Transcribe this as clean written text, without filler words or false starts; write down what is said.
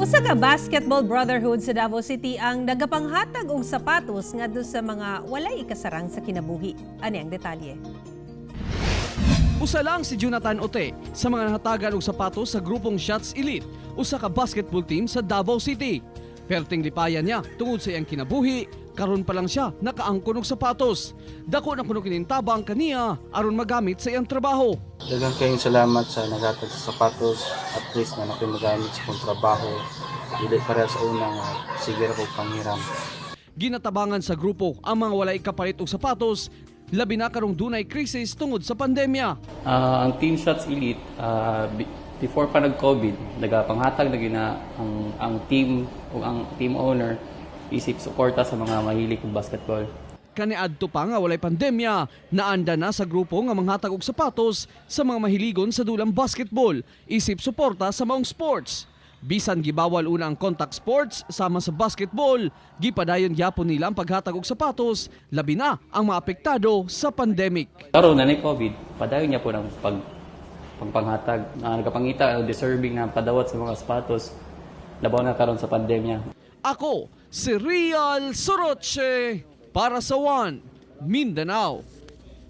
Usa ka basketball brotherhood sa Davao City ang nagapanghatag og sapatos ngadto sa mga walay ikasarang sa kinabuhi. Ani ang detalye. Usa lang si Jonathan Ote sa mga nahatagan og sapatos sa grupong Shots Elite, usa ka basketball team sa Davao City. Perting lipayan niya tungod sa iyang kinabuhi, karon pa lang siya nakaangkon og sapatos. Dako na kuno kinintabang kaniya aron magamit sa iyang trabaho. Daghang kayong salamat sa naghatag sa sapatos, at least na nakoy magamit sa kong trabaho. Dili para sa una nga sige ra ko panghiram. Ginatabangan sa grupo ang mga walay kapalit og sapatos, labi na karong dunay krisis tungod sa pandemya. Ang Team Shots Elite, before pa nag-COVID, nagapanghatag lagi na ang team o ang team owner isip suporta sa mga mahilig og basketball. Kaniadto pa nga walay pandemya, naanda na sa grupo nga manghatag og sapatos sa mga mahiligon sa dulang basketball, isip suporta sa maong sports. Bisan gibawal una ang contact sports sama sa basketball, gipadayon gyapon nila ang paghatag og sapatos, labi na ang mga apektado sa pandemic. Karon na ni COVID, padayon niya po ng panghatag na nagapangita deserving na padawat sa mga sapatos labaw na karon sa pandemya. Ako, si Real Soroche para sa One Mindanao.